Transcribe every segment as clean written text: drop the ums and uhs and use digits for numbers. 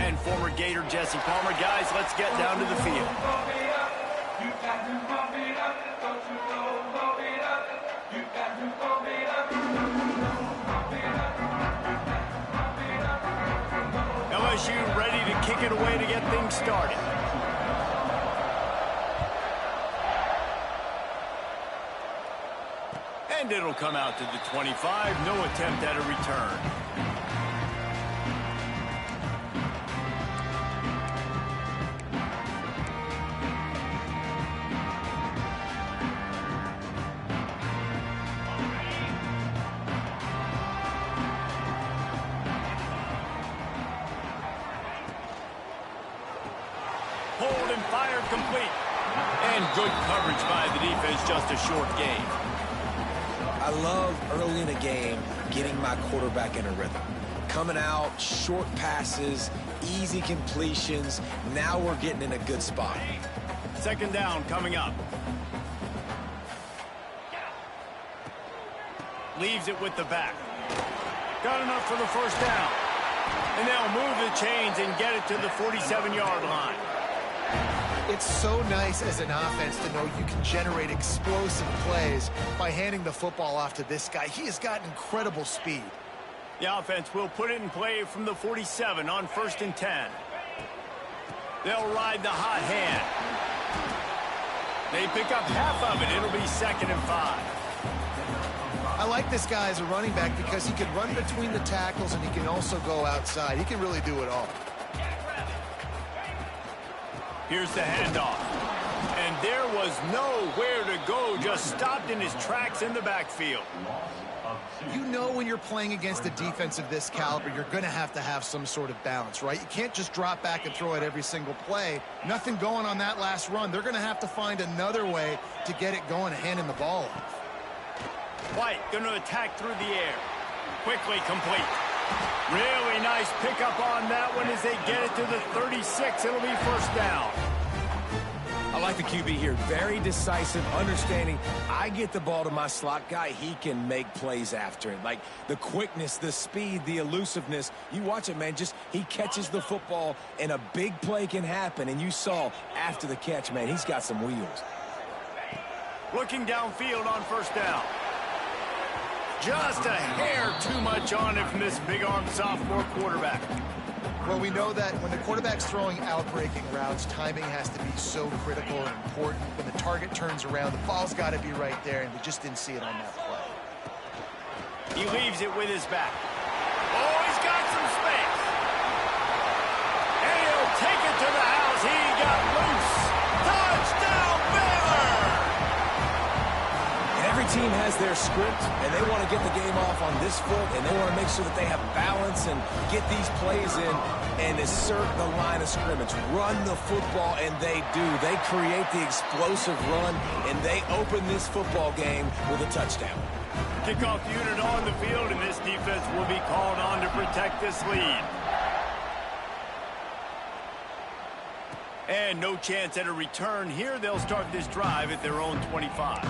And former Gator Jesse Palmer. Guys, let's get down to the field. LSU ready to kick it away to get things started. And it'll come out to the 25. No attempt at a return. Hold and fired complete. And good coverage by the defense, just a short gain. I love early in a game getting my quarterback in a rhythm. Coming out, short passes, easy completions. Now we're getting in a good spot. Second down coming up. Leaves it with the back. Got enough for the first down. And they'll move the chains and get it to the 47-yard line. It's so nice as an offense to know you can generate explosive plays by handing the football off to this guy. He has got incredible speed. The offense will put it in play from the 47 on 1st and 10. They'll ride the hot hand. They pick up half of it. It'll be 2nd and 5. I like this guy as a running back because he can run between the tackles and he can also go outside. He can really do it all. Here's the handoff. And there was nowhere to go, just stopped in his tracks in the backfield. You know when you're playing against a defense of this caliber, you're going to have some sort of balance, right? You can't just drop back and throw it every single play. Nothing going on that last run. They're going to have to find another way to get it going and handing the ball off. White going to attack through the air. Quickly complete. Really nice pickup on that one as they get it to the 36. It'll be first down. I like the QB here. Very decisive, understanding. I get the ball to my slot guy. He can make plays after it. Like the quickness, the speed, the elusiveness. You watch it, man. Just he catches the football and a big play can happen. And you saw after the catch, man, he's got some wheels. Looking downfield on first down. Just a hair too much on it from this big-armed sophomore quarterback. Well, we know that when the quarterback's throwing out-breaking routes, timing has to be so critical and important. When the target turns around, the ball's got to be right there, and we just didn't see it on that play. He leaves it with his back. Oh, he's got some space. And he'll take it to the house. He got loose. Touchdown, Baylor! Every team has their script, and they want to get the game off on this foot, and they want to make sure that they have balance and get these plays in and assert the line of scrimmage. Run the football, and they do. They create the explosive run, and they open this football game with a touchdown. Kickoff unit on the field, and this defense will be called on to protect this lead. And no chance at a return here. They'll start this drive at their own 25.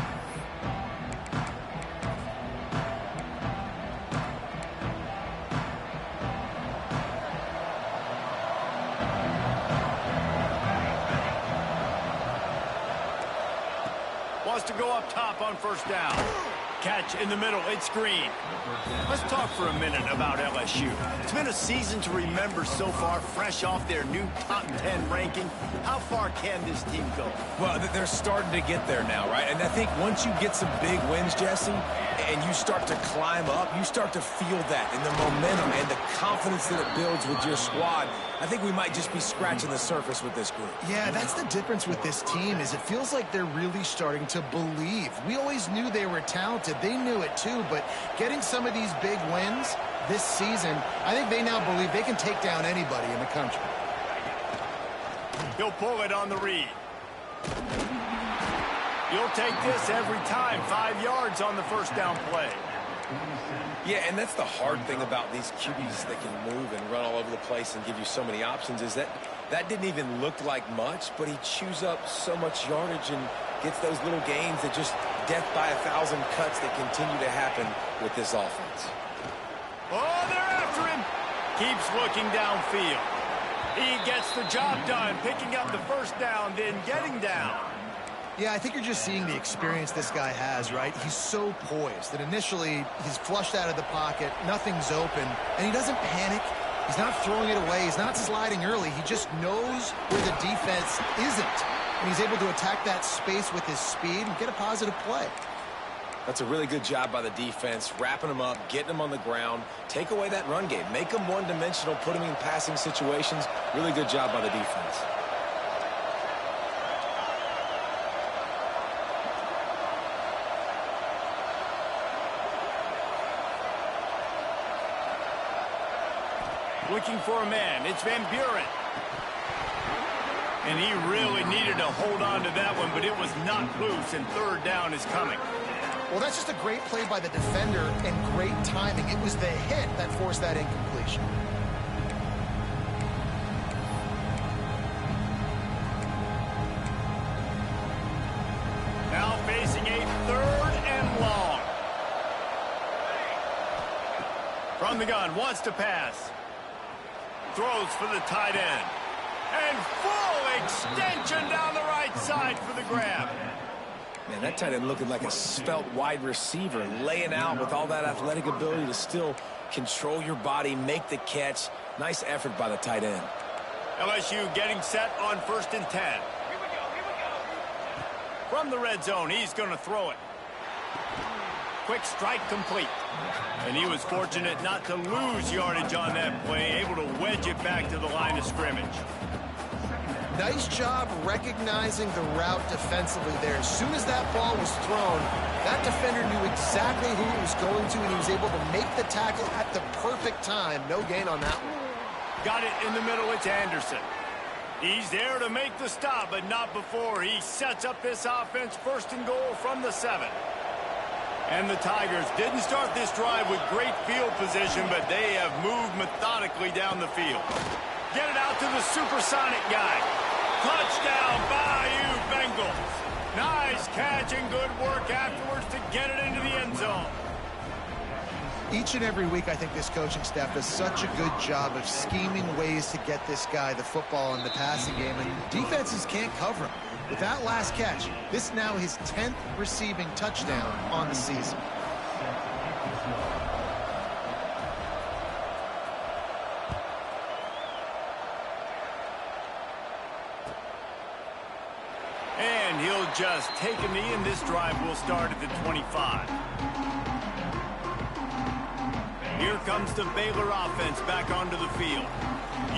To go up top on first down. Catch in the middle. It's Green. Let's talk for a minute about LSU. It's been a season to remember so far, fresh off their new top 10 ranking. How far can this team go? Well, they're starting to get there now, right? And I think once you get some big wins, Jesse, and you start to climb up, you start to feel that and the momentum and the confidence that it builds with your squad. I think we might just be scratching the surface with this group. Yeah, that's the difference with this team is it feels like they're really starting to believe. We always knew they were talented. They knew it too, but getting some of these big wins this season, I think they now believe they can take down anybody in the country. He'll pull it on the read. You'll take this every time. 5 yards on the first down play. Yeah, and that's the hard thing about these QBs that can move and run all over the place and give you so many options is that didn't even look like much, but he chews up so much yardage and gets those little gains that just death by 1,000 cuts that continue to happen with this offense. Oh, they're after him. Keeps looking downfield. He gets the job done, picking up the first down, then getting down. Yeah, I think you're just seeing the experience this guy has, right? He's so poised that initially he's flushed out of the pocket, nothing's open, and he doesn't panic. He's not throwing it away. He's not sliding early. He just knows where the defense isn't. And he's able to attack that space with his speed and get a positive play. That's a really good job by the defense, wrapping them up, getting them on the ground, take away that run game, make them one-dimensional, put them in passing situations. Really good job by the defense. Looking for a man. It's Van Buren. And he really needed to hold on to that one, but it was not loose, and third down is coming. Well, that's just a great play by the defender and great timing. It was the hit that forced that incompletion. Now facing a third and long. From the gun, wants to pass. Throws for the tight end. And full extension down the right side for the grab. Man, that tight end looking like a svelte wide receiver, laying out with all that athletic ability to still control your body, make the catch. Nice effort by the tight end. LSU getting set on 1st and 10. From the red zone, he's going to throw it. Quick strike complete. And he was fortunate not to lose yardage on that play, able to wedge it back to the line of scrimmage. Nice job recognizing the route defensively there. As soon as that ball was thrown, that defender knew exactly who it was going to, and he was able to make the tackle at the perfect time. No gain on that one. Got it in the middle. It's Anderson. He's there to make the stop, but not before he sets up this offense. 1st and goal from the 7. And the Tigers didn't start this drive with great field position, but they have moved methodically down the field. Get it out to the supersonic guy. Touchdown, Bayou Bengals. Nice catch and good work afterwards to get it into the end zone. Each and every week, I think this coaching staff does such a good job of scheming ways to get this guy the football in the passing game, and defenses can't cover him. With that last catch, this is now his 10th receiving touchdown on the season. And he'll just take a knee, and this drive will start at the 25. Here comes the Baylor offense back onto the field.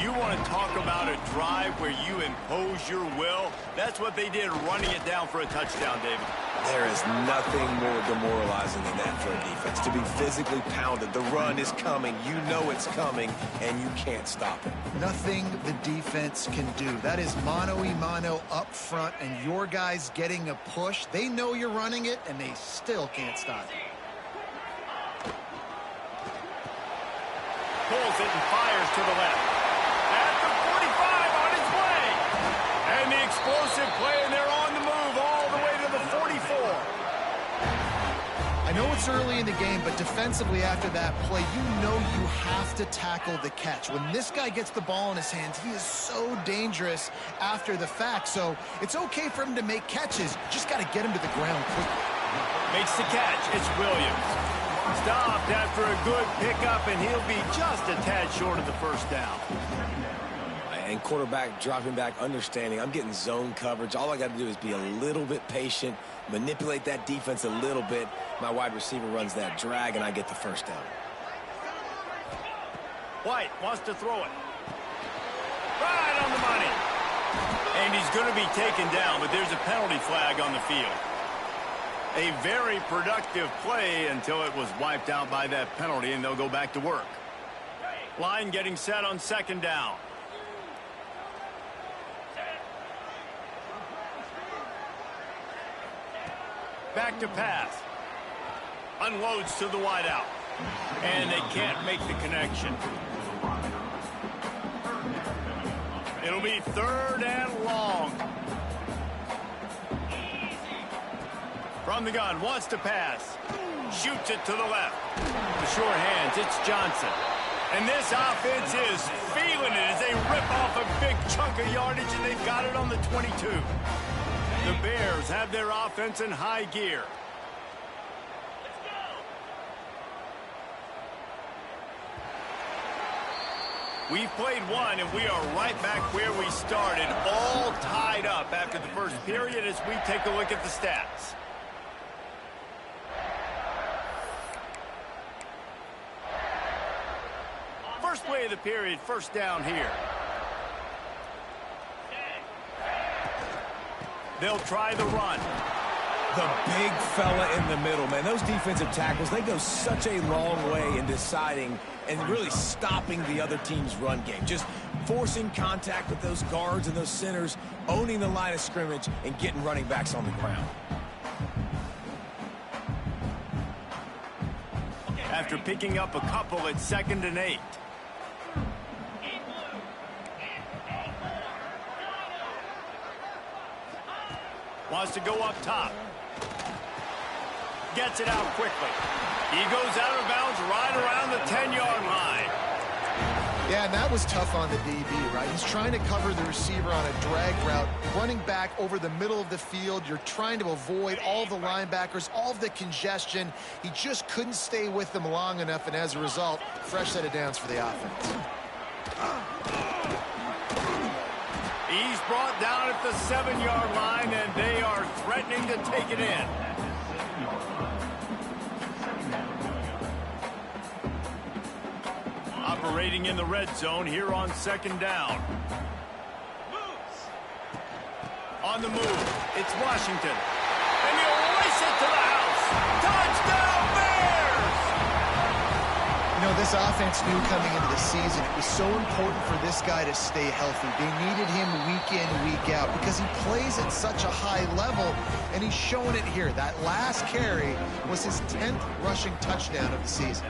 You want to talk about a drive where you impose your will? That's what they did, running it down for a touchdown, David. There is nothing more demoralizing than that for a defense. To be physically pounded. The run is coming. You know it's coming, and you can't stop it. Nothing the defense can do. That is mano-a-mano up front, and your guys getting a push. They know you're running it, and they still can't stop it. Pulls it and fires to the left. At the 45 on his way. And the explosive play, and they're on the move all the way to the 44. I know it's early in the game, but defensively after that play, you know you have to tackle the catch. When this guy gets the ball in his hands, he is so dangerous after the fact. So it's okay for him to make catches. You just got to get him to the ground quickly. Makes the catch. It's Williams. Stopped after a good pickup, and he'll be just a tad short of the first down. And quarterback dropping back, understanding I'm getting zone coverage. All I got to do is be a little bit patient, manipulate that defense a little bit. My wide receiver runs that drag, and I get the first down. White wants to throw it. Right on the money. And he's going to be taken down, but there's a penalty flag on the field. A very productive play until it was wiped out by that penalty, and they'll go back to work. Line getting set on 2nd down. Back to pass. Unloads to the wideout. And they can't make the connection. It'll be 3rd and long. From the gun, wants to pass. Shoots it to the left. The short hands, it's Johnson. And this offense is feeling it as they rip off a chunk of yardage, and they've got it on the 22. The Bears have their offense in high gear. We've played one, and we are right back where we started, all tied up after the first period as we take a look at the stats. First play of the period, first down here. They'll try the run. The big fella in the middle, man. Those defensive tackles, they go such a long way in deciding and really stopping the other team's run game. Just forcing contact with those guards and those centers, owning the line of scrimmage, and getting running backs on the ground. After picking up a couple, it's 2nd and 8. Wants to go up top. Gets it out quickly. He goes out of bounds right around the 10-yard line. Yeah, and that was tough on the DB, right? He's trying to cover the receiver on a drag route, running back over the middle of the field. You're trying to avoid all the linebackers, all of the congestion. He just couldn't stay with them long enough, and as a result, fresh set of downs for the offense. He's brought down at the 7-yard line, and they are threatening to take it in. Operating in the red zone here on 2nd down. On the move, it's Washington. And he'll race it to the house. Touchdown, Bears! You know, this offense knew coming into the season it was so important for this guy to stay healthy. They needed him week in, week out because he plays at such a high level, and he's showing it here. That last carry was his 10th rushing touchdown of the season.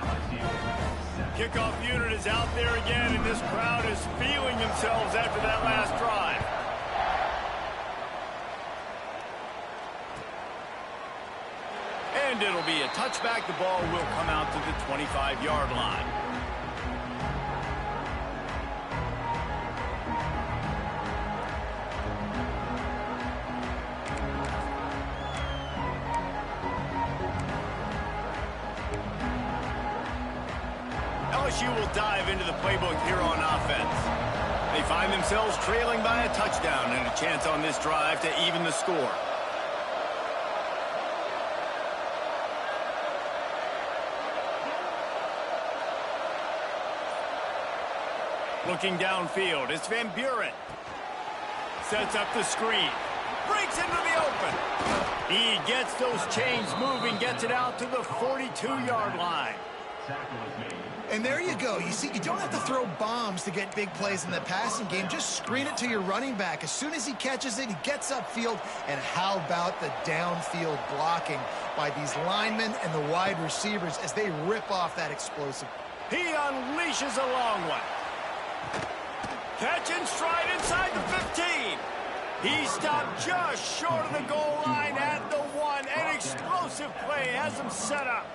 Kickoff unit is out there again, and this crowd is feeling themselves after that last drive. And it'll be a touchback. The ball will come out to the 25-yard line. LSU will dive into the playbook here on offense. They find themselves trailing by a touchdown and a chance on this drive to even the score. Looking downfield, it's Van Buren. Sets up the screen. Breaks into the open. He gets those chains moving, gets it out to the 42-yard line. And there you go. You see, you don't have to throw bombs to get big plays in the passing game. Just screen it to your running back. As soon as he catches it, he gets upfield. And how about the downfield blocking by these linemen and the wide receivers as they rip off that explosive. He unleashes a long one. Catch and stride inside the 15. He stopped just short of the goal line at the 1. An explosive play has him set up.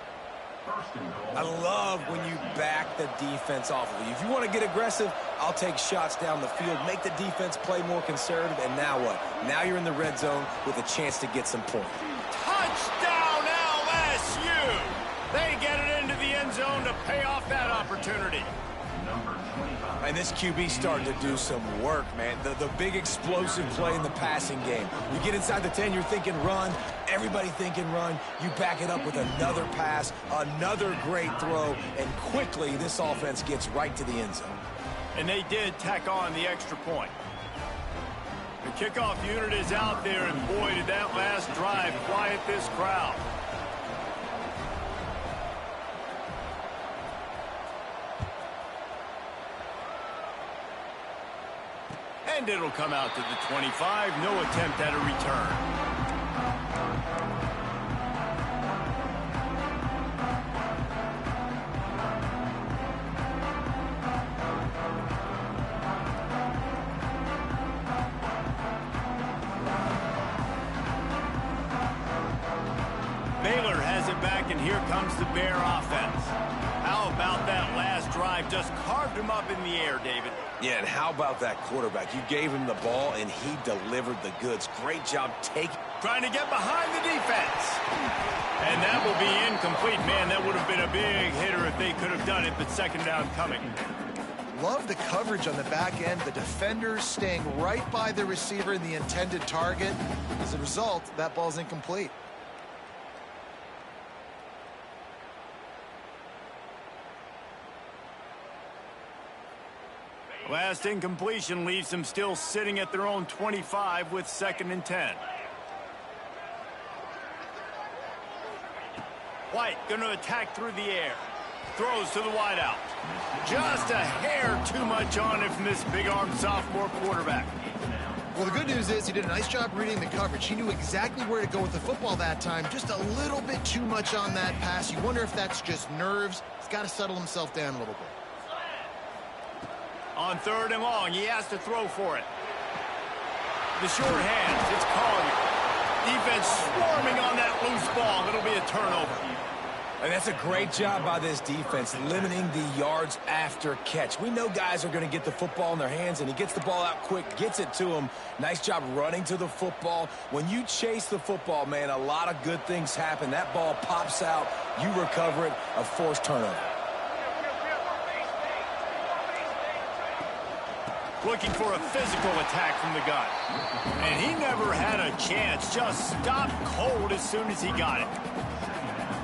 I love when you back the defense off of you. If you want to get aggressive, I'll take shots down the field, make the defense play more conservative, and now what? Now you're in the red zone with a chance to get some points. Touchdown, LSU! They get it into the end zone to pay off that opportunity. And this QB starting to do some work, man. The big explosive play in the passing game. You get inside the 10, you're thinking run. Everybody thinking run. You back it up with another pass, another great throw, and quickly this offense gets right to the end zone. And they did tack on the extra point. The kickoff unit is out there, and boy, did that last drive quiet this crowd. And it'll come out to the 25. No attempt at a return. Baylor has it back, and here comes the Bear offense. How about that last drive? Just carved him up in the air, David. Yeah, and how about that quarterback? You gave him the ball, and he delivered the goods. Great job taking. Trying to get behind the defense. And that will be incomplete. Man, that would have been a big hitter if they could have done it, but second down coming. Love the coverage on the back end. The defenders staying right by the receiver in the intended target. As a result, that ball's incomplete. Last incompletion leaves them still sitting at their own 25 with 2nd and 10. White going to attack through the air. Throws to the wideout. Just a hair too much on it from this big-armed sophomore quarterback. Well, the good news is he did a nice job reading the coverage. He knew exactly where to go with the football that time. Just a little bit too much on that pass. You wonder if that's just nerves. He's got to settle himself down a little bit. On 3rd and long, he has to throw for it. The short hands, it's Collier. Defense swarming on that loose ball. It'll be a turnover. And that's a great job by this defense, limiting the yards after catch. We know guys are going to get the football in their hands, and he gets the ball out quick, gets it to him. Nice job running to the football. When you chase the football, man, a lot of good things happen. That ball pops out, you recover it, a forced turnover. Looking for a physical attack from the gun. And he never had a chance. Just stopped cold as soon as he got it.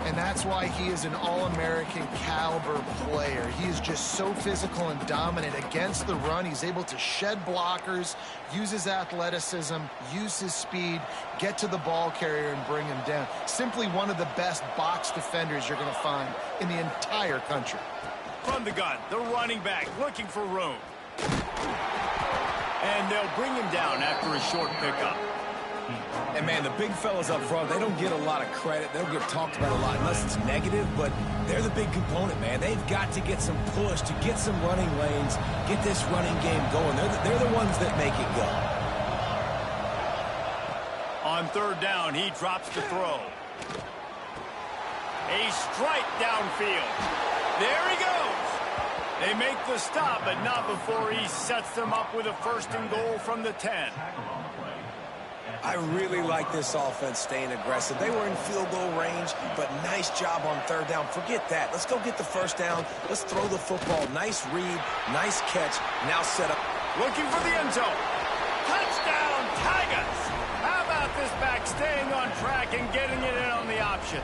And that's why he is an All-American caliber player. He is just so physical and dominant against the run. He's able to shed blockers, use his athleticism, use his speed, get to the ball carrier and bring him down. Simply one of the best box defenders you're going to find in the entire country. From the gun, the running back looking for room. And they'll bring him down after a short pickup. And, man, the big fellas up front, they don't get a lot of credit. They don't get talked about a lot unless it's negative, but they're the big component, man. They've got to get some push, to get some running lanes, get this running game going. They're the ones that make it go. On 3rd down, he drops to throw. A strike downfield. There he goes. They make the stop, but not before he sets them up with a 1st and goal from the 10. I really like this offense staying aggressive. They were in field goal range, but nice job on 3rd down. Forget that. Let's go get the 1st down. Let's throw the football. Nice read, nice catch. Now set up. Looking for the end zone. Touchdown, Tigers. How about this back staying on track and getting it in on the option?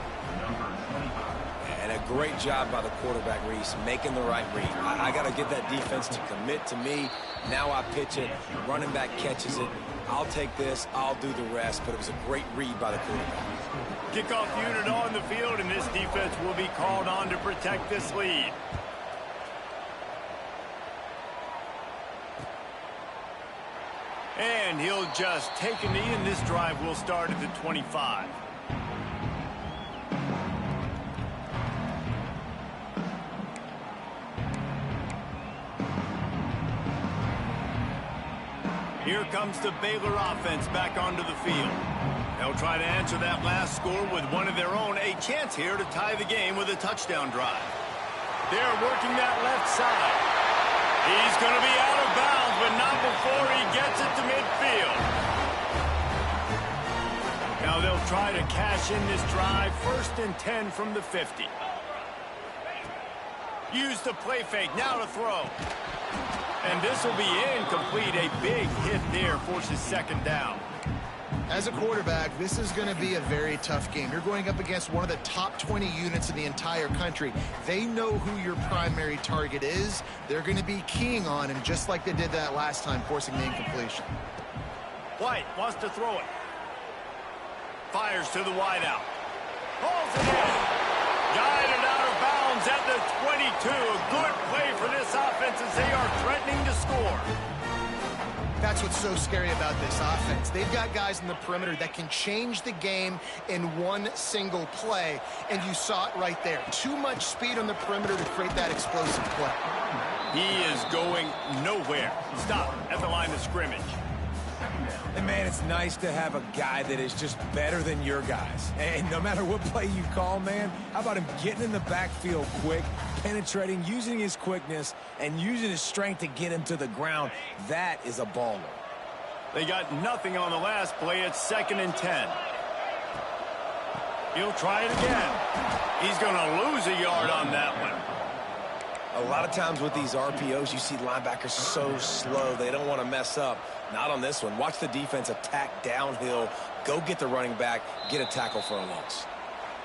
And a great job by the quarterback, Reese, making the right read. I got to get that defense to commit to me. Now I pitch it. Running back catches it. I'll take this. I'll do the rest. But it was a great read by the quarterback. Kickoff unit on the field, and this defense will be called on to protect this lead. And he'll just take a knee, and this drive will start at the 25. Here comes the Baylor offense back onto the field. They'll try to answer that last score with one of their own. A chance here to tie the game with a touchdown drive. They're working that left side. He's going to be out of bounds, but not before he gets it to midfield. Now they'll try to cash in this drive. 1st and 10 from the 50. Use the play fake. Now to throw. And this will be incomplete. A big hit there forces 2nd down. As a quarterback, this is going to be a very tough game. You're going up against one of the top 20 units in the entire country. They know who your primary target is. They're going to be keying on him just like they did that last time, forcing the incompletion. White wants to throw it. Fires to the wideout. Pulls it in. Guided out of bounds at the 22. A good play for this offense as they are threatening to score. That's what's so scary about this offense. They've got guys in the perimeter that can change the game in one single play, and you saw it right there. Too much speed on the perimeter to create that explosive play. He is going nowhere. Stop at the line of scrimmage. And, man, it's nice to have a guy that is just better than your guys. And no matter what play you call, man, how about him getting in the backfield quick, penetrating, using his quickness, and using his strength to get him to the ground? That is a baller. They got nothing on the last play. It's 2nd and 10. He'll try it again. He's going to lose a yard on that one. A lot of times with these RPOs, you see linebackers so slow. They don't want to mess up. Not on this one. Watch the defense attack downhill, go get the running back, get a tackle for a loss.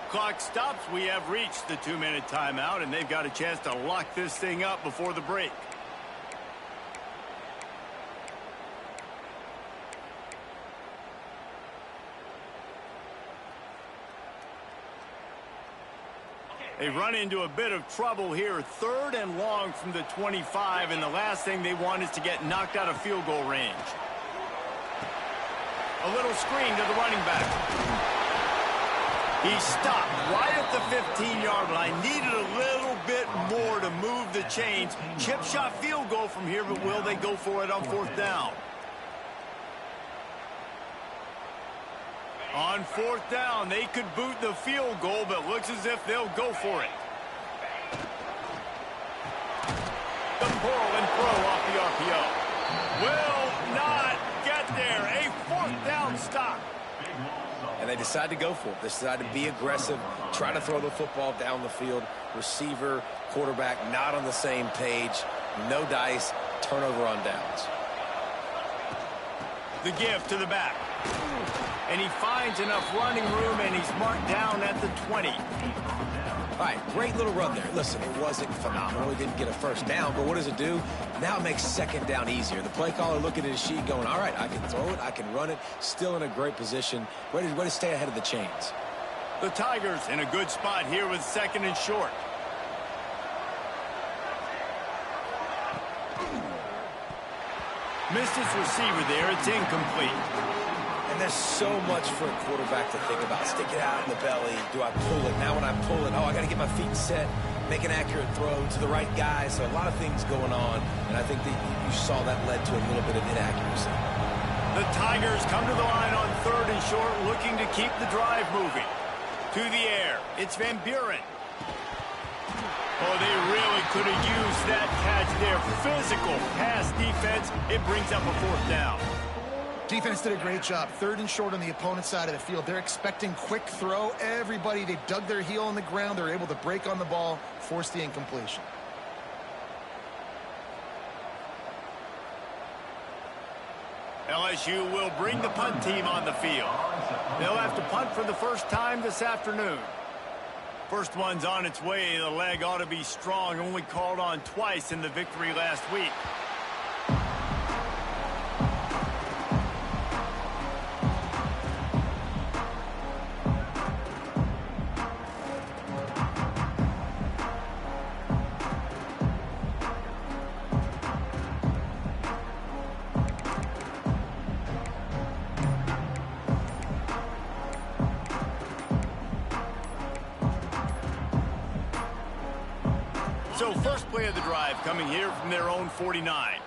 Clock stops. We have reached the 2-minute timeout, and they've got a chance to lock this thing up before the break. They run into a bit of trouble here. 3rd and long from the 25, and the last thing they want is to get knocked out of field goal range. A little screen to the running back. He stopped right at the 15-yard line. Needed a little bit more to move the chains. Chip shot field goal from here, but will they go for it on 4th down? On 4th down, they could boot the field goal, but looks as if they'll go for it. The pull and throw off the RPO. Will not get there. A 4th down stop. And they decide to go for it. They decide to be aggressive, try to throw the football down the field. Receiver, quarterback, not on the same page. No dice, turnover on downs. The give to the back. And he finds enough running room, and he's marked down at the 20. All right, great little run there. Listen, it wasn't phenomenal. He didn't get a first down, but what does it do? Now it makes 2nd down easier. The play caller looking at his sheet going, all right, I can throw it, I can run it, still in a great position, ready to stay ahead of the chains. The Tigers in a good spot here with 2nd and short. Missed his receiver there. It's incomplete. And there's so much for a quarterback to think about. Stick it out in the belly. Do I pull it? Now when I pull it, oh, I got to get my feet set, make an accurate throw to the right guy. So a lot of things going on, and I think that you saw that led to a little bit of inaccuracy. The Tigers come to the line on 3rd and short, looking to keep the drive moving. To the air, it's Van Buren. Oh, they really could have used that catch there. Physical pass defense. It brings up a 4th down. Defense did a great job. 3rd and short on the opponent's side of the field. They're expecting quick throw. Everybody, they dug their heel on the ground. They're able to break on the ball, force the incompletion. LSU will bring the punt team on the field. They'll have to punt for the first time this afternoon. First one's on its way. The leg ought to be strong. Only called on twice in the victory last week. So first play of the drive coming here from their own 49.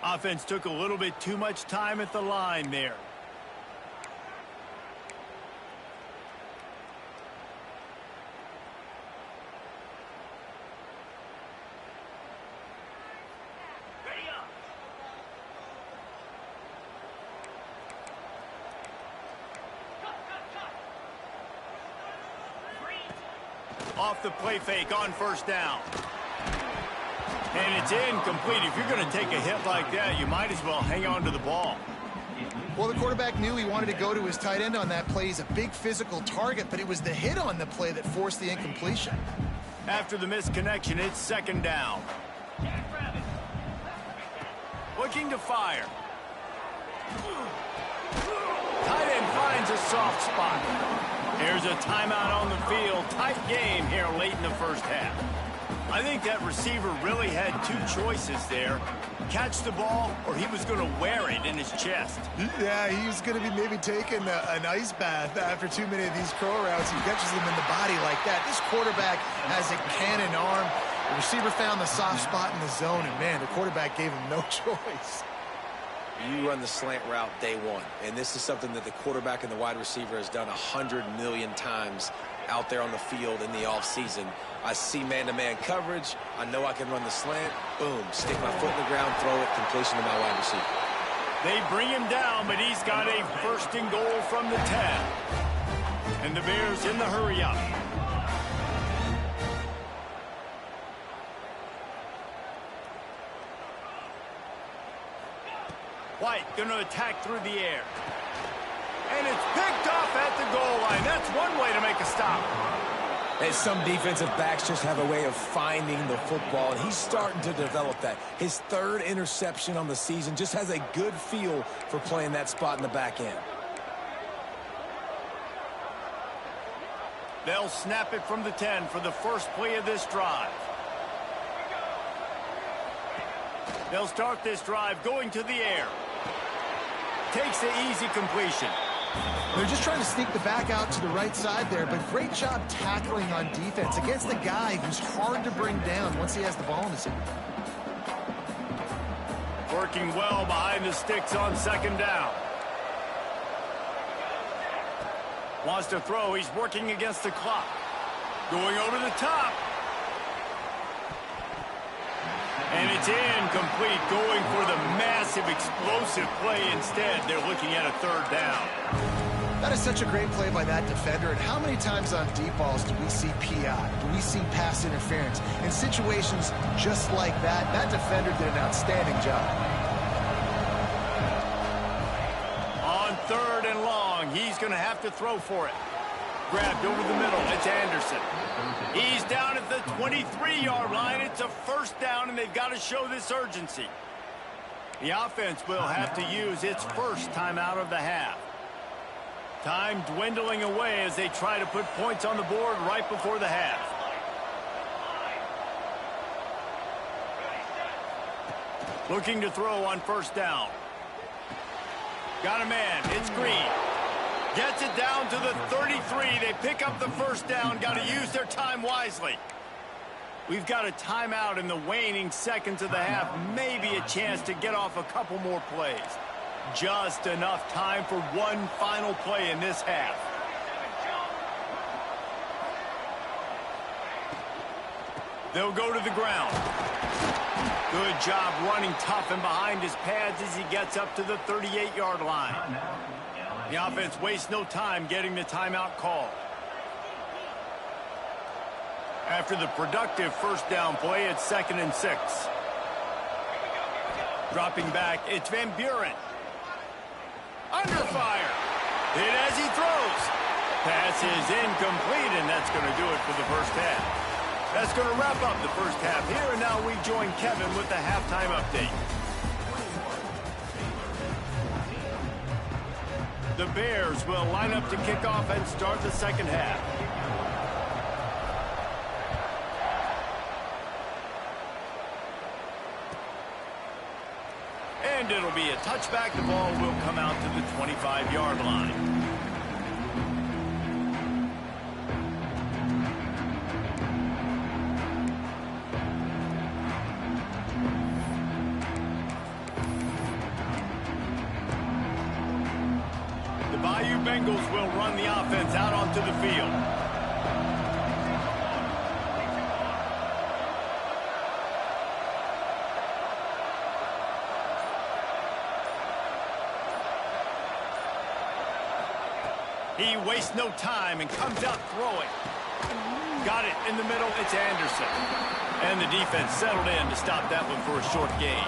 Offense took a little bit too much time at the line there. Off the play fake on 1st down. And it's incomplete. If you're going to take a hit like that, you might as well hang on to the ball. Well, the quarterback knew he wanted to go to his tight end on that play. He's a big physical target, but it was the hit on the play that forced the incompletion. After the misconnection, it's 2nd down. Looking to fire. Tight end finds a soft spot. There's a timeout on the field. Tight game here late in the first half. I think that receiver really had 2 choices there. Catch the ball, or he was going to wear it in his chest. Yeah, he was going to be maybe taking an ice bath after too many of these curl routes. He catches them in the body like that. This quarterback has a cannon arm. The receiver found the soft spot in the zone, and, man, the quarterback gave him no choice. You run the slant route day one, and this is something that the quarterback and the wide receiver has done 100 million times out there on the field in the offseason. I see man-to-man coverage. I know I can run the slant. Boom, stick my foot in the ground, throw it, completion to my wide receiver. They bring him down, but he's got a first and goal from the 10. And the Bears in the hurry-up. White going to attack through the air. And it's picked off at the goal line. That's one way to make a stop. And some defensive backs just have a way of finding the football, and he's starting to develop that. His third interception on the season, just has a good feel for playing that spot in the back end. They'll snap it from the 10 for the first play of this drive. They'll start this drive going to the air. Takes the easy completion. They're just trying to sneak the back out to the right side there, but great job tackling on defense against a guy who's hard to bring down once he has the ball in his hand. Working well behind the sticks on second down. Wants to throw. He's working against the clock. Going over the top. And it's incomplete, going for the massive, explosive play instead. They're looking at a third down. That is such a great play by that defender. And how many times on deep balls do we see PI? Do we see pass interference? In situations just like that, that defender did an outstanding job. On third and long, he's going to have to throw for it. Grabbed over the middle. It's Anderson. He's down at the 23-yard line. It's a first down, and they've got to show this urgency. The offense will have to use its first timeout of the half. Time dwindling away as they try to put points on the board right before the half. Looking to throw on first down. Got a man. It's Green. Gets it down to the 33. They pick up the first down. Got to use their time wisely. We've got a timeout in the waning seconds of the half. Maybe a chance to get off a couple more plays. Just enough time for one final play in this half. They'll go to the ground. Good job running tough and behind his pads as he gets up to the 38-yard line. The offense wastes no time getting the timeout call. After the productive first down play, it's 2nd and 6. Dropping back, it's Van Buren. Under fire. Hit as he throws. Pass is incomplete, and that's going to do it for the first half. That's going to wrap up the first half here, and now we join Kevin with the halftime update. The Bears will line up to kick off and start the second half. And it'll be a touchback. The ball will come out to the 25-yard line. Bengals will run the offense out onto the field. He wastes no time and comes out throwing. Got it in the middle. It's Anderson. And the defense settled in to stop that one for a short gain.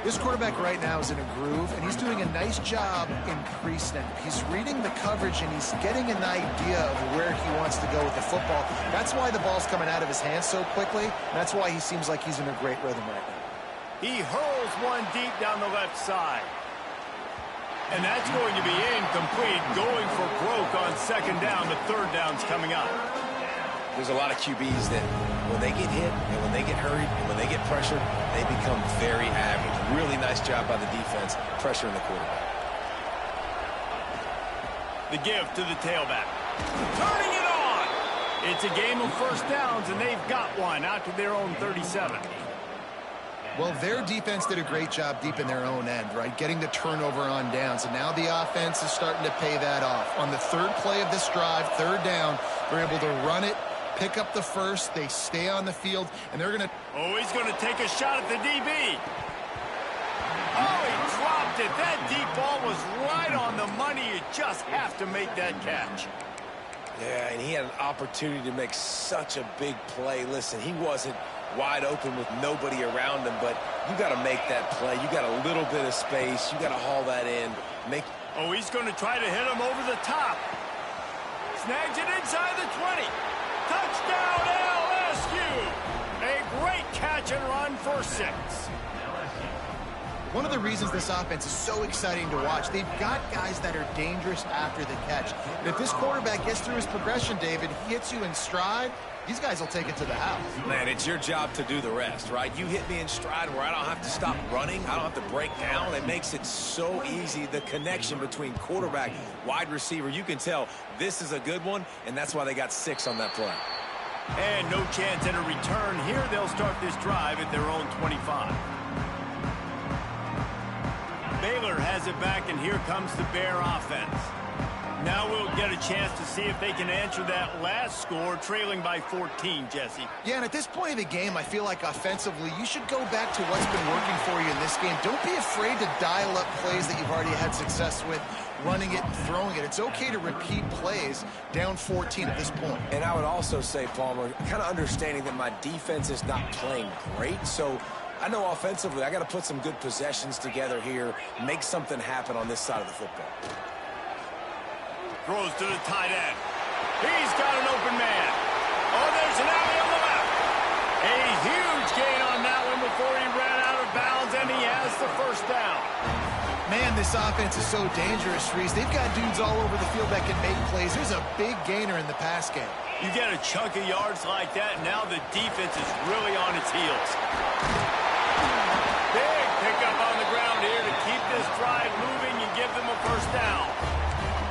This quarterback right now is in a groove, and he's doing a nice job in pre-snap. He's reading the coverage, and he's getting an idea of where he wants to go with the football. That's why the ball's coming out of his hands so quickly, and that's why he seems like he's in a great rhythm right now. He hurls one deep down the left side. And that's going to be incomplete, going for broke on second down. The third down's coming up. There's a lot of QBs that when they get hit and when they get hurried and when they get pressured, they become very average. Really nice job by the defense pressuring the quarterback. The give to the tailback. Turning it on. It's a game of first downs, and they've got one out to their own 37. Well, their defense did a great job deep in their own end, right? Getting the turnover on downs, and now the offense is starting to pay that off. On the third play of this drive, third down, they're able to run it, pick up the first, they stay on the field, and they're going to... Oh, he's going to take a shot at the DB. Oh, he dropped it. That deep ball was right on the money. You just have to make that catch. Yeah, and he had an opportunity to make such a big play. Listen, he wasn't wide open with nobody around him, but you got to make that play. You got a little bit of space. You got to haul that in. Oh, he's going to try to hit him over the top. Snags it inside the 20. Touchdown, LSU. A great catch and run for 6. One of the reasons this offense is so exciting to watch, they've got guys that are dangerous after the catch. And if this quarterback gets through his progression, David, he hits you in stride, these guys will take it to the house. Man, it's your job to do the rest, right? You hit me in stride where I don't have to stop running. I don't have to break down. It makes it so easy. The connection between quarterback, wide receiver, you can tell this is a good one, and that's why they got 6 on that play. And no chance at a return here. They'll start this drive at their own 25. Baylor has it back, and here comes the Bear offense. Now we'll get a chance to see if they can answer that last score, trailing by 14, Jesse. Yeah, and at this point of the game, I feel like offensively, you should go back to what's been working for you in this game. Don't be afraid to dial up plays that you've already had success with, running it and throwing it. It's okay to repeat plays down 14 at this point. And I would also say, Palmer, kind of understanding that my defense is not playing great, so I know offensively I got to put some good possessions together here, make something happen on this side of the football. Throws to the tight end. He's got an open man. Oh, there's an alley on the left. A huge gain on that one before he ran out of bounds, and he has the first down. Man, this offense is so dangerous, Reese. They've got dudes all over the field that can make plays. There's a big gainer in the pass game. You get a chunk of yards like that, now the defense is really on its heels. Big pickup on the ground here to keep this drive moving and give them a first down.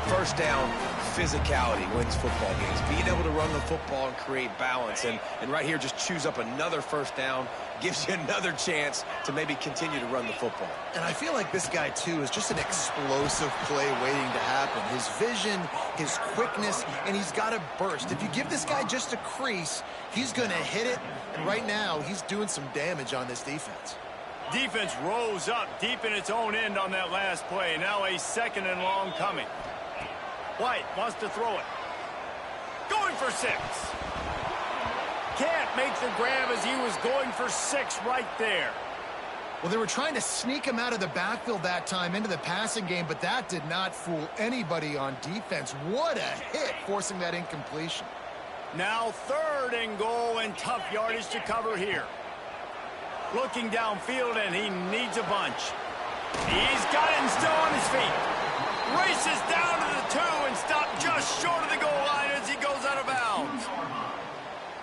First down, physicality wins football games. Being able to run the football and create balance. And right here, just choose up another first down, gives you another chance to maybe continue to run the football. And I feel like this guy, too, is just an explosive play waiting to happen. His vision, his quickness, and he's got a burst. If you give this guy just a crease, he's going to hit it. And right now, he's doing some damage on this defense. Defense rose up deep in its own end on that last play. Now a 2nd and long coming. White wants to throw it. Going for 6. Can't make the grab as he was going for 6 right there. Well, they were trying to sneak him out of the backfield that time into the passing game, but that did not fool anybody on defense. What a hit, forcing that incompletion. Now 3rd and goal, and tough yardage to cover here. Looking downfield, and he needs a bunch. He's got it and still on his feet. Races down to the 2 and stopped just short of the goal line as he goes out of bounds.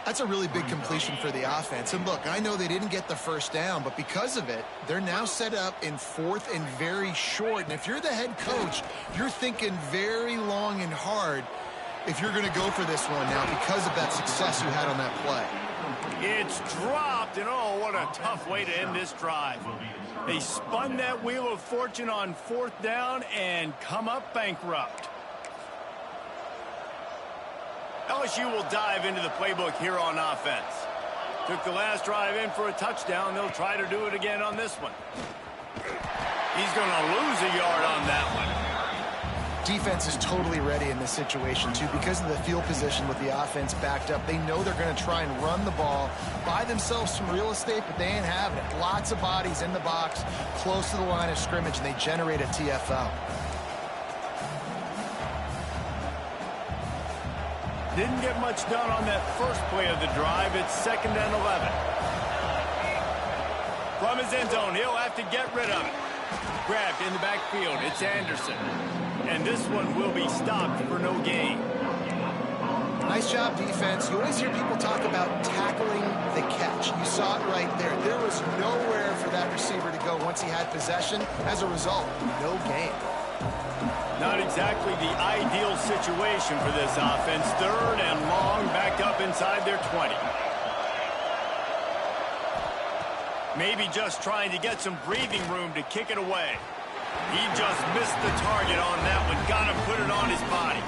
That's a really big completion for the offense. And look, I know they didn't get the first down, but because of it, they're now set up in 4th and very short. And if you're the head coach, you're thinking very long and hard if you're going to go for this one now because of that success you had on that play. It's dropped, and oh, what a tough way to end this drive. They spun that wheel of fortune on 4th down and come up bankrupt. LSU will dive into the playbook here on offense. Took the last drive in for a touchdown. They'll try to do it again on this one. He's going to lose a yard on that one. Defense is totally ready in this situation, too, because of the field position with the offense backed up. They know they're going to try and run the ball, buy themselves some real estate, but they ain't having it. Lots of bodies in the box, close to the line of scrimmage, and they generate a TFL. Didn't get much done on that first play of the drive. It's 2nd and 11. From his end zone, he'll have to get rid of it. Grabbed in the backfield. It's Anderson. And this one will be stopped for no gain. Nice job, defense. You always hear people talk about tackling the catch. You saw it right there. There was nowhere for that receiver to go once he had possession. As a result, no gain. Not exactly the ideal situation for this offense. 3rd and long, backed up inside their 20. Maybe just trying to get some breathing room to kick it away. He just missed the target on that one. Got him, put it on his body.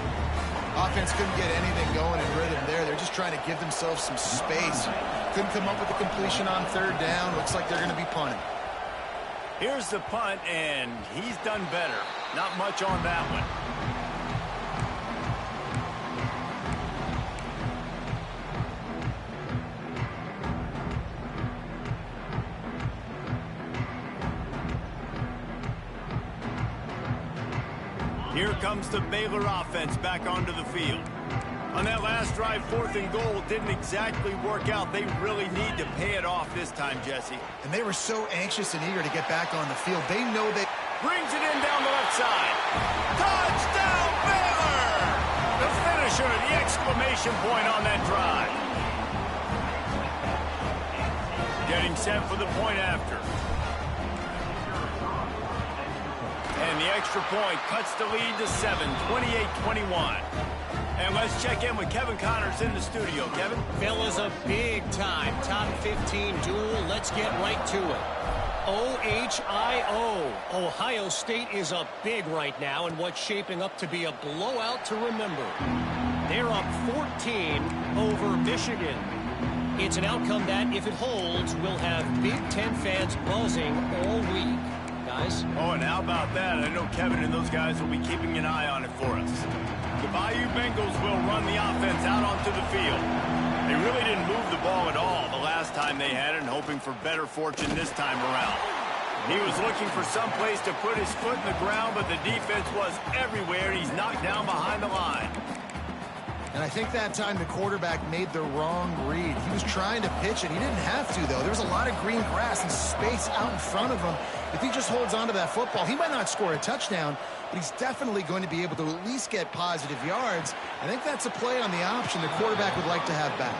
Offense couldn't get anything going in rhythm there. They're just trying to give themselves some space. Couldn't come up with a completion on 3rd down. Looks like they're going to be punting. Here's the punt, and he's done better. Not much on that one. Here comes the Baylor offense back onto the field. On that last drive, 4th and goal didn't exactly work out. They really need to pay it off this time, Jesse. And they were so anxious and eager to get back on the field. They know that. Brings it in down the left side. Touchdown, Baylor! The finisher, the exclamation point on that drive. Getting set for the point after. And the extra point cuts the lead to 7, 28-21. And let's check in with Kevin Connors in the studio. Kevin? Phil, is a big-time top 15 duel. Let's get right to it. OHIO. Ohio State is up big right now in what's shaping up to be a blowout to remember. They're up 14 over Michigan. It's an outcome that, if it holds, will have Big Ten fans buzzing all week. Guys? Oh, and how about that? I know Kevin and those guys will be keeping an eye on it for us. The Bayou Bengals will run the offense out onto the field. They really didn't move the ball at all the last time they had it, and hoping for better fortune this time around. He was looking for some place to put his foot in the ground, but the defense was everywhere, and he's knocked down behind the line. And I think that time the quarterback made the wrong read. He was trying to pitch it. He didn't have to, though. There was a lot of green grass and space out in front of him. If he just holds on to that football, he might not score a touchdown, but he's definitely going to be able to at least get positive yards. I think that's a play on the option the quarterback would like to have back.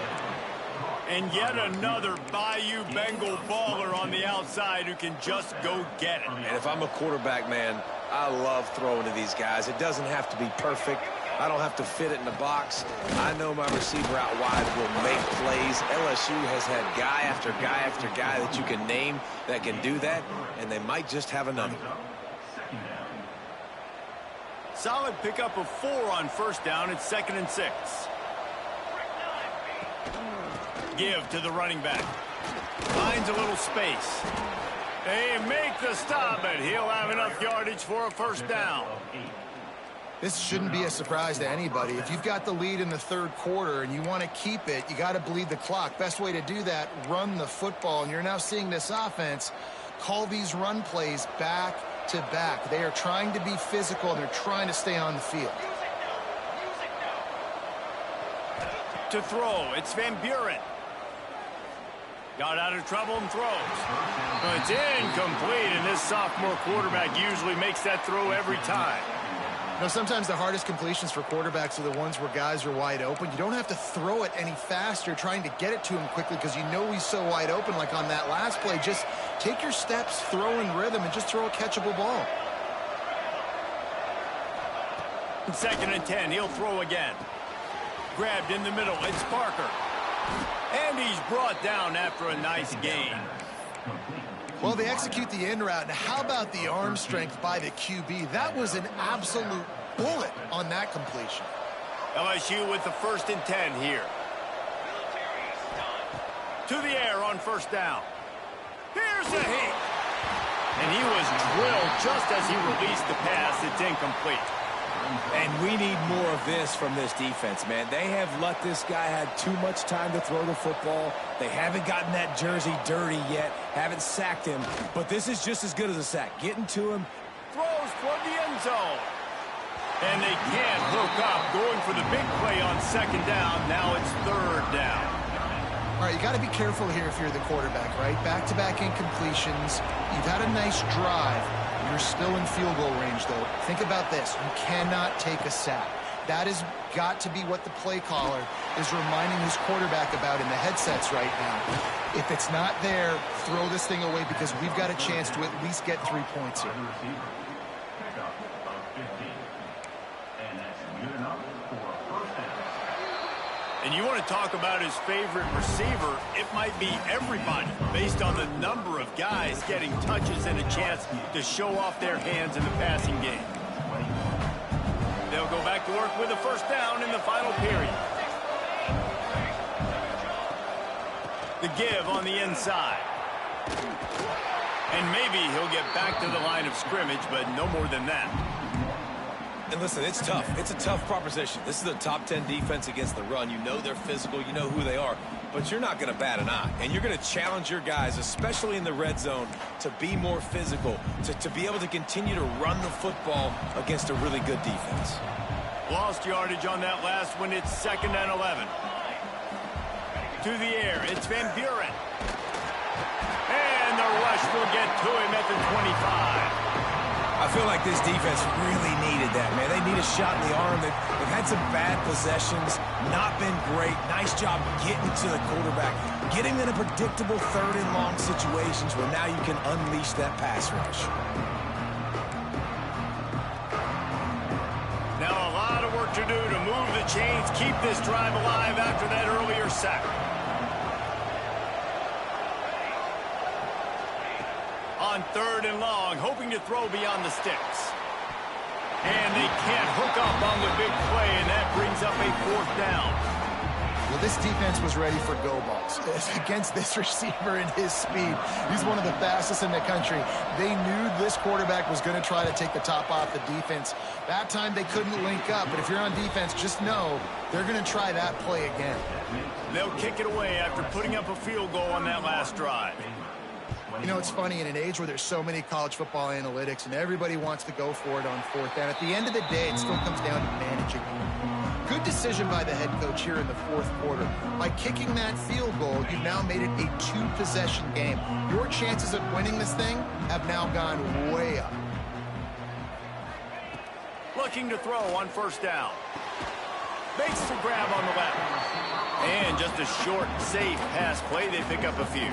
And yet another Bayou Bengal baller on the outside who can just go get it. And if I'm a quarterback, man, I love throwing to these guys. It doesn't have to be perfect. I don't have to fit it in the box. I know my receiver out wide will make plays. LSU has had guy after guy after guy that you can name that can do that, and they might just have another. Solid pickup of 4 on 1st down. It's 2nd and 6. Give to the running back. Finds a little space. They make the stop, but he'll have enough yardage for a 1st down. This shouldn't be a surprise to anybody. If you've got the lead in the 3rd quarter and you want to keep it, you got to bleed the clock. Best way to do that, run the football. And you're now seeing this offense call these run plays back to back. They are trying to be physical, and they're trying to stay on the field. To throw, it's Van Buren. Got out of trouble and throws. But it's incomplete, and this sophomore quarterback usually makes that throw every time. You know, sometimes the hardest completions for quarterbacks are the ones where guys are wide open. You don't have to throw it any faster trying to get it to him quickly because you know he's so wide open, like on that last play. Just take your steps, throw in rhythm, and just throw a catchable ball. 2nd and 10, he'll throw again. Grabbed in the middle, it's Parker. And he's brought down after a nice gain. Well, they execute the in route. Now, how about the arm strength by the QB? That was an absolute bullet on that completion. LSU with the 1st and 10 here. To the air on 1st down. Here's the hit. And he was drilled just as he released the pass. It's incomplete. And we need more of this from this defense, man. They have let this guy have too much time to throw the football. They haven't gotten that jersey dirty yet, haven't sacked him. But this is just as good as a sack. Getting to him. Throws toward the end zone. And they can't hook up. Going for the big play on 2nd down. Now it's 3rd down. All right, you got to be careful here if you're the quarterback, right? Back-to-back incompletions. You've had a nice drive. You're still in field goal range, though. Think about this. You cannot take a sack. That has got to be what the play caller is reminding his quarterback about in the headsets right now. If it's not there, throw this thing away because we've got a chance to at least get 3 points here. And you want to talk about his favorite receiver, it might be everybody, based on the number of guys getting touches and a chance to show off their hands in the passing game. They'll go back to work with a first down in the final period. The give on the inside. And maybe he'll get back to the line of scrimmage, but no more than that. And listen, it's tough. It's a tough proposition. This is a top 10 defense against the run. You know they're physical. You know who they are. But you're not going to bat an eye. And you're going to challenge your guys, especially in the red zone, to be more physical, to be able to continue to run the football against a really good defense. Lost yardage on that last one. It's 2nd and 11. To the air. It's Van Buren. And the rush will get to him at the 25. I feel like this defense really needed that, man. They need a shot in the arm. They've had some bad possessions, not been great. Nice job getting to the quarterback, getting in a predictable 3rd and long situations where now you can unleash that pass rush. Now a lot of work to do to move the chains, keep this drive alive after that earlier sack. On 3rd and long, hoping to throw beyond the sticks. And they can't hook up on the big play, and that brings up a 4th down. Well, this defense was ready for go balls against this receiver and his speed. He's one of the fastest in the country. They knew this quarterback was going to try to take the top off the defense. That time they couldn't link up, but if you're on defense, just know they're going to try that play again. They'll kick it away after putting up a field goal on that last drive. You know, it's funny, in an age where there's so many college football analytics and everybody wants to go for it on 4th down, at the end of the day, it still comes down to managing. Good decision by the head coach here in the 4th quarter. By kicking that field goal, you've now made it a 2-possession game. Your chances of winning this thing have now gone way up. Looking to throw on 1st down. Makes the grab on the left. And just a short, safe pass play. They pick up a few.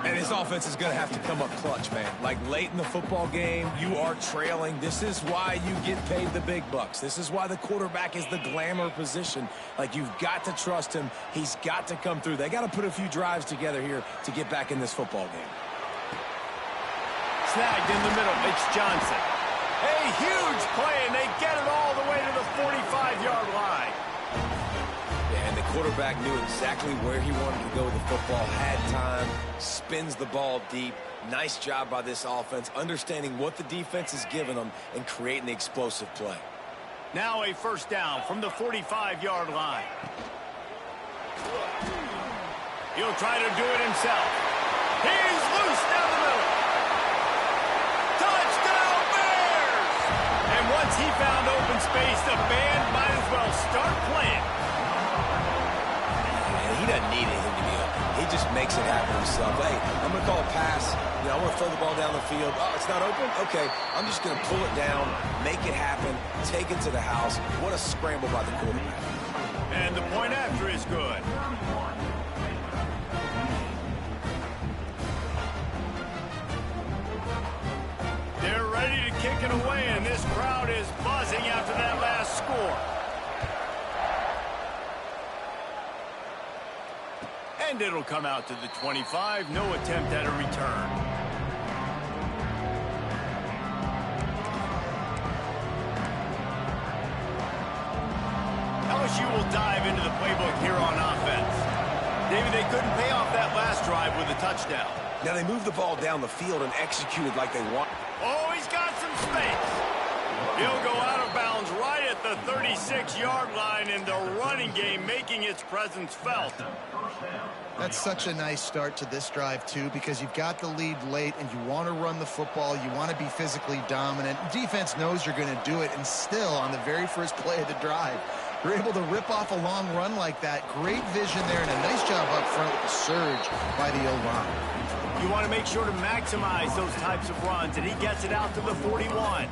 And his offense is going to have to come up clutch, man. Like late in the football game, you are trailing. This is why you get paid the big bucks. This is why the quarterback is the glamour position. Like, you've got to trust him. He's got to come through. They got to put a few drives together here to get back in this football game. Snagged in the middle. It's Johnson. A huge play, and they get it all the way to the 45-yard line. And the quarterback knew exactly where he wanted to go with the football, had time, spins the ball deep. Nice job by this offense, understanding what the defense is giving them and creating the explosive play. Now a 1st down from the 45-yard line. He'll try to do it himself. He's loose down the middle. Touchdown Bears! And once he found open space, the band might as well start playing. He doesn't need anything to be open. He just makes it happen himself. Hey, I'm going to call a pass. You know, I want to throw the ball down the field. Oh, it's not open? Okay, I'm just going to pull it down, make it happen, take it to the house. What a scramble by the quarterback. And the point after is good. They're ready to kick it away, and this crowd is buzzing after that last score. And it'll come out to the 25. No attempt at a return. LSU will dive into the playbook here on offense. David, they couldn't pay off that last drive with a touchdown. Now they moved the ball down the field and executed like they want. Oh, he's got some space. He'll go out of bounds right at the 36-yard line, and the running game making its presence felt. That's such a nice start to this drive, too, because you've got the lead late and you want to run the football. You want to be physically dominant. Defense knows you're going to do it, and still, on the very first play of the drive, you're able to rip off a long run like that. Great vision there, and a nice job up front with the surge by the O-line. You want to make sure to maximize those types of runs, and he gets it out to the 41.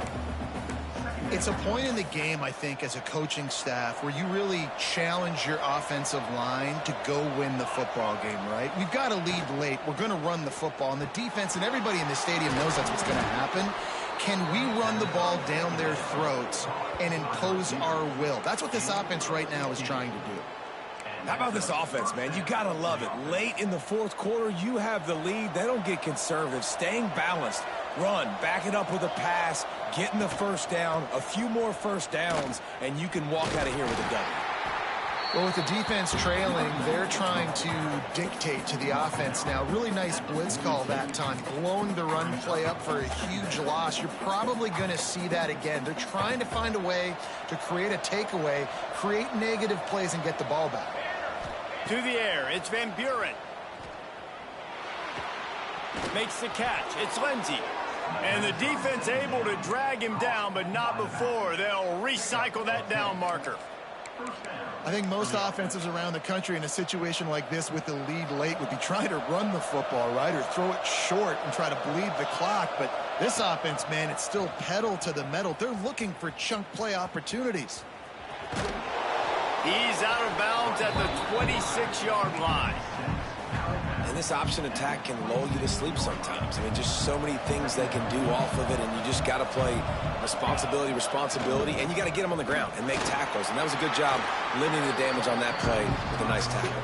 It's a point in the game, I think, as a coaching staff where you really challenge your offensive line to go win the football game, right? We've got to lead late. We're going to run the football, and the defense and everybody in the stadium knows that's what's going to happen. Can we run the ball down their throats and impose our will? That's what this offense right now is trying to do. How about this offense, man? You got to love it. Late in the fourth quarter, you have the lead. They don't get conservative. Staying balanced. Run, back it up with a pass, getting the first down, a few more first downs, and you can walk out of here with a W. Well, with the defense trailing, they're trying to dictate to the offense now. Really nice blitz call that time, blowing the run play up for a huge loss. You're probably going to see that again. They're trying to find a way to create a takeaway, create negative plays, and get the ball back. To the air, it's Van Buren. Makes the catch. It's Lindsey. And the defense able to drag him down, but not before. They'll recycle that down marker. I think most offenses around the country in a situation like this with the lead late would be trying to run the football, right, or throw it short and try to bleed the clock. But this offense, man, it's still pedal to the metal. They're looking for chunk play opportunities. He's out of bounds at the 26-yard line. And this option attack can lull you to sleep sometimes. I mean, just so many things they can do off of it, and you just got to play responsibility, and you got to get them on the ground and make tackles. And that was a good job limiting the damage on that play with a nice tackle.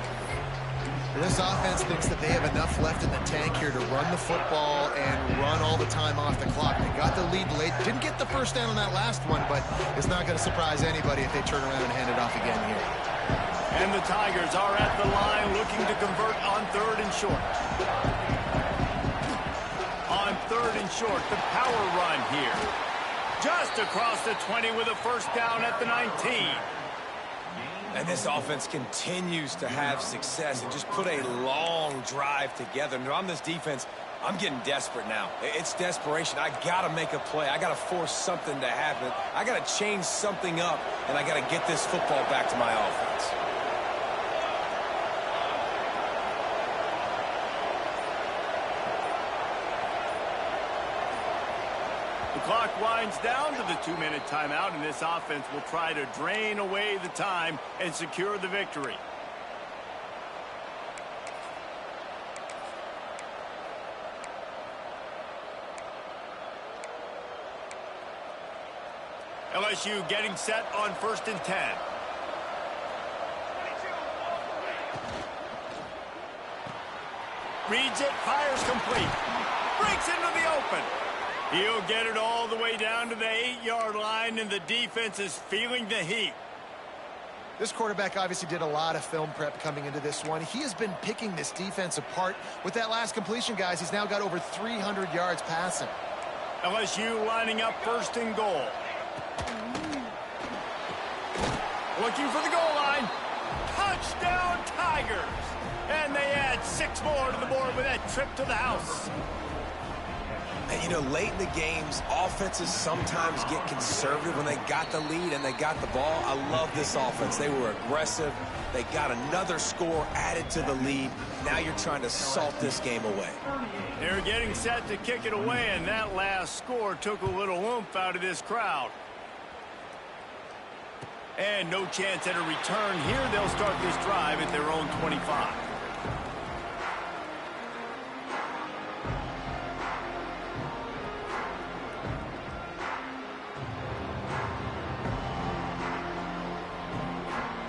This offense thinks that they have enough left in the tank here to run the football and run all the time off the clock. They got the lead late. Didn't get the first down on that last one, but it's not going to surprise anybody if they turn around and hand it off again here. And the Tigers are at the line looking to convert on 3rd and short. On 3rd and short, the power run here. Just across the 20 with a first down at the 19. And this offense continues to have success and just put a long drive together. And on this defense, I'm getting desperate now. It's desperation. I got to make a play. I got to force something to happen. I got to change something up, and I got to get this football back to my offense. The clock winds down to the 2-minute timeout, and this offense will try to drain away the time and secure the victory. LSU getting set on 1st and 10. Reads it, fires complete. Breaks into the open. He'll get it all the way down to the 8-yard line, and the defense is feeling the heat. This quarterback obviously did a lot of film prep coming into this one. He has been picking this defense apart. With that last completion, guys, he's now got over 300 yards passing. LSU lining up 1st and goal. Looking for the goal line. Touchdown, Tigers! And they add 6 more to the board with that trip to the house. And, you know, late in the games, offenses sometimes get conservative when they got the lead and they got the ball. I love this offense. They were aggressive. They got another score added to the lead. Now you're trying to salt this game away. They're getting set to kick it away, and that last score took a little oomph out of this crowd. And no chance at a return here. They'll start this drive at their own 25.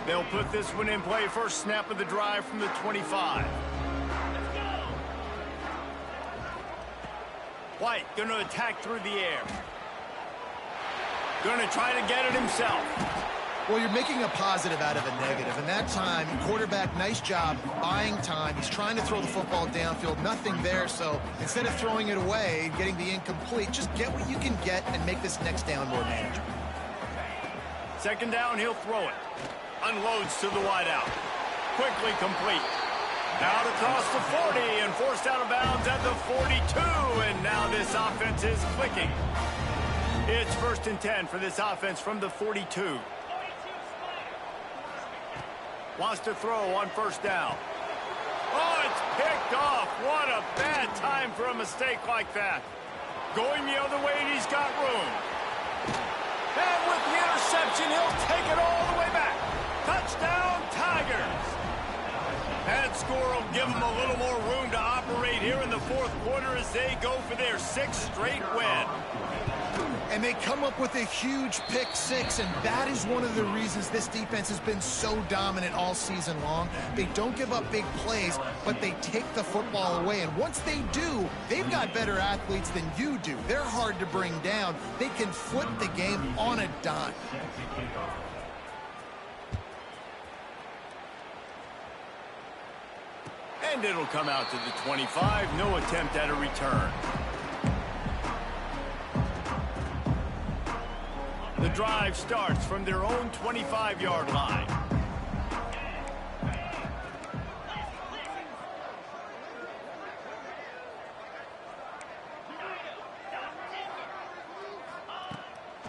They'll put this one in play. First snap of the drive from the 25. White going to attack through the air. Going to try to get it himself. Well, you're making a positive out of a negative. And that time, quarterback, nice job buying time. He's trying to throw the football downfield. Nothing there. So instead of throwing it away, getting the incomplete, just get what you can get and make this next down more manageable. 2nd down, he'll throw it. Unloads to the wideout. Quickly complete. Out across the 40 and forced out of bounds at the 42. And now this offense is clicking. It's 1st and 10 for this offense from the 42. Wants to throw on 1st down. Oh, it's picked off. What a bad time for a mistake like that. Going the other way, and he's got room. And with the interception, he'll take it all the way back. Touchdown, Tigers. That score will give them a little more room to operate here in the fourth quarter as they go for their 6th straight win. And they come up with a huge pick six, and that is one of the reasons this defense has been so dominant all season long. They don't give up big plays, but they take the football away. And once they do, they've got better athletes than you do. They're hard to bring down. They can flip the game on a dime. And it'll come out to the 25. No attempt at a return. The drive starts from their own 25-yard line.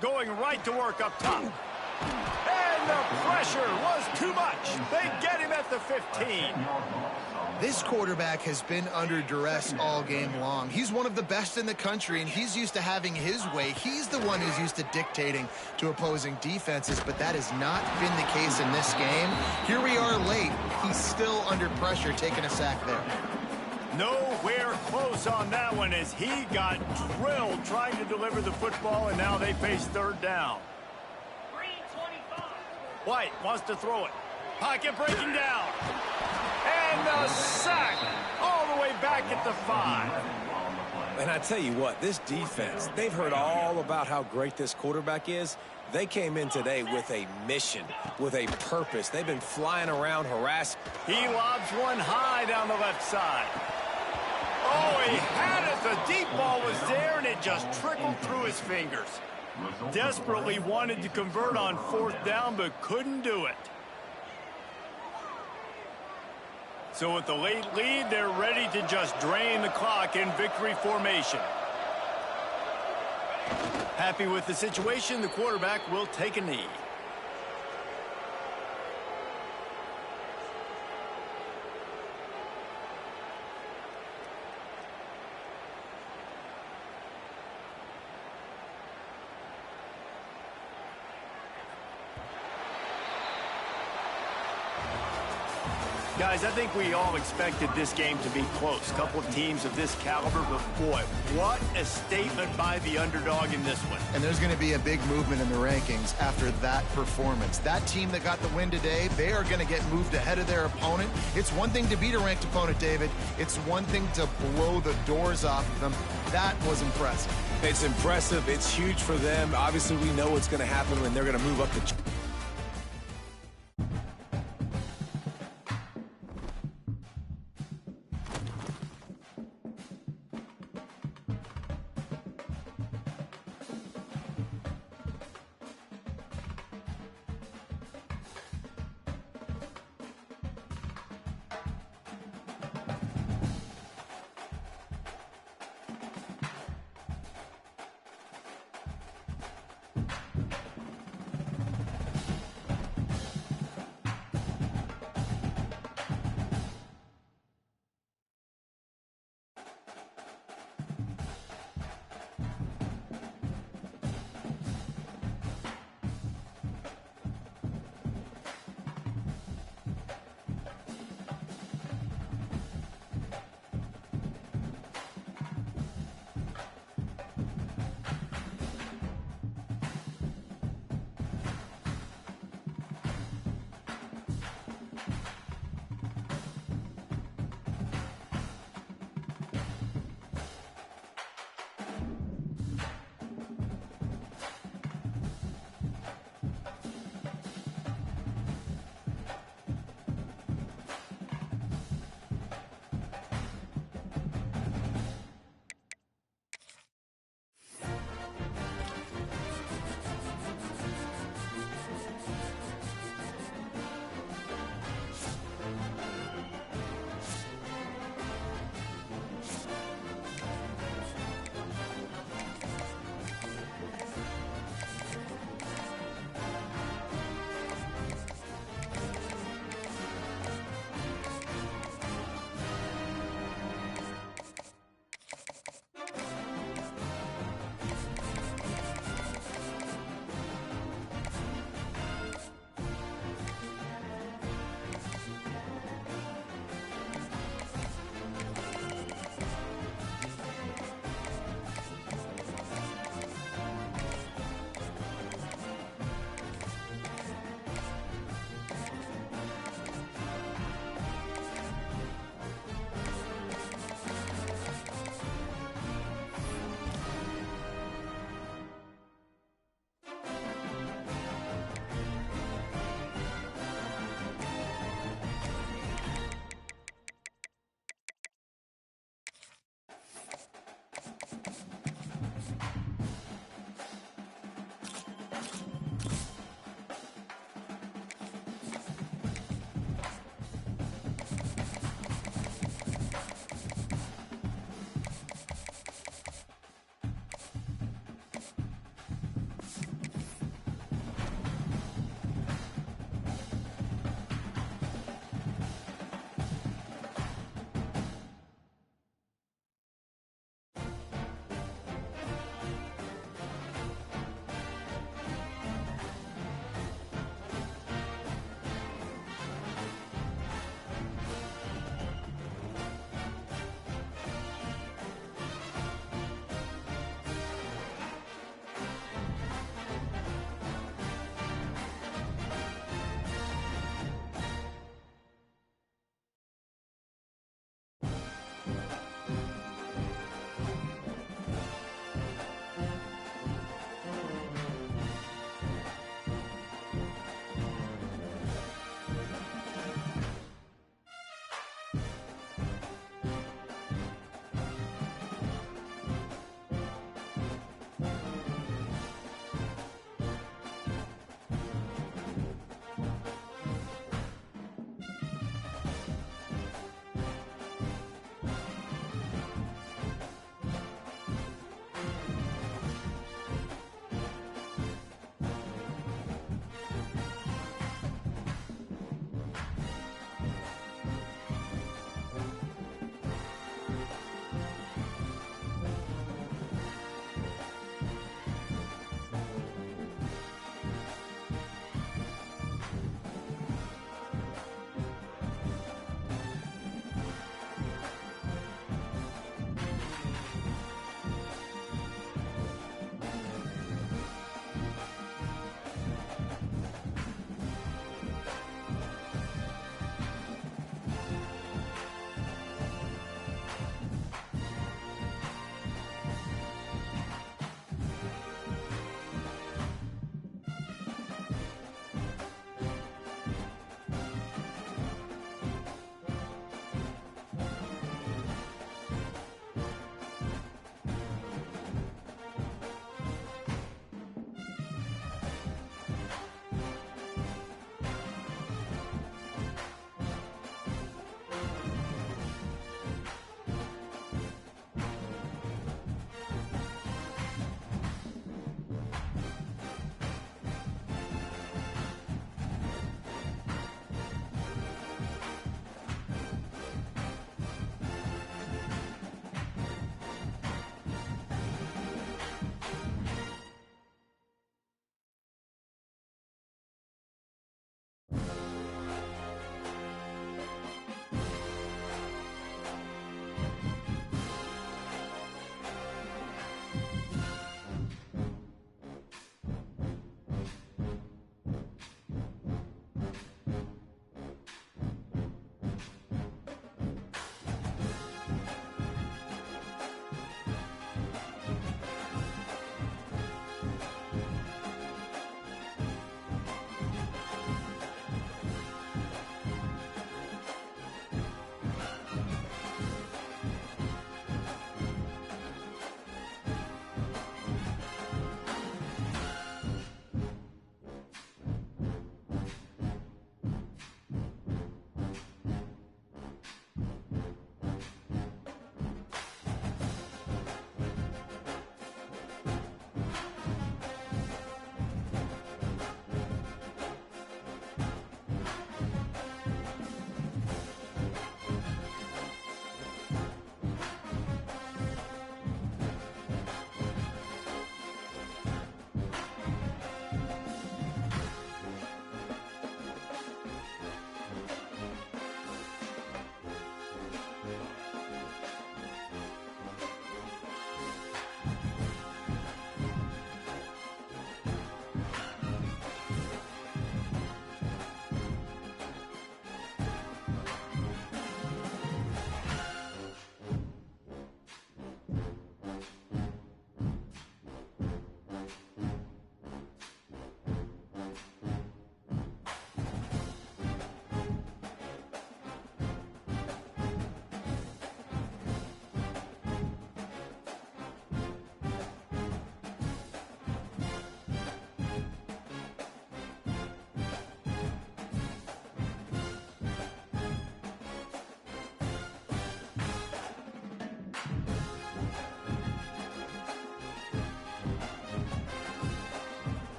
Going right to work up top. And the pressure was too much. They get him at the 15. This quarterback has been under duress all game long. He's one of the best in the country, and he's used to having his way. He's the one who's used to dictating to opposing defenses, but that has not been the case in this game. Here we are late. He's still under pressure, taking a sack there. Nowhere close on that one as he got drilled trying to deliver the football, and now they face third down. White wants to throw it. Pocket breaking down. And the sack all the way back at the 5. And I tell you what, this defense, they've heard all about how great this quarterback is. They came in today with a mission, with a purpose. They've been flying around, harassed. He lobs one high down the left side. Oh, he had it. The deep ball was there, and it just trickled through his fingers. Desperately wanted to convert on 4th down, but couldn't do it. So with the late lead, they're ready to just drain the clock in victory formation. Happy with the situation, the quarterback will take a knee. Guys, I think we all expected this game to be close. A couple of teams of this caliber, but boy, what a statement by the underdog in this one. And there's going to be a big movement in the rankings after that performance. That team that got the win today, they are going to get moved ahead of their opponent. It's one thing to beat a ranked opponent, David. It's one thing to blow the doors off of them. That was impressive. It's impressive. It's huge for them. Obviously, we know what's going to happen when they're going to move up the...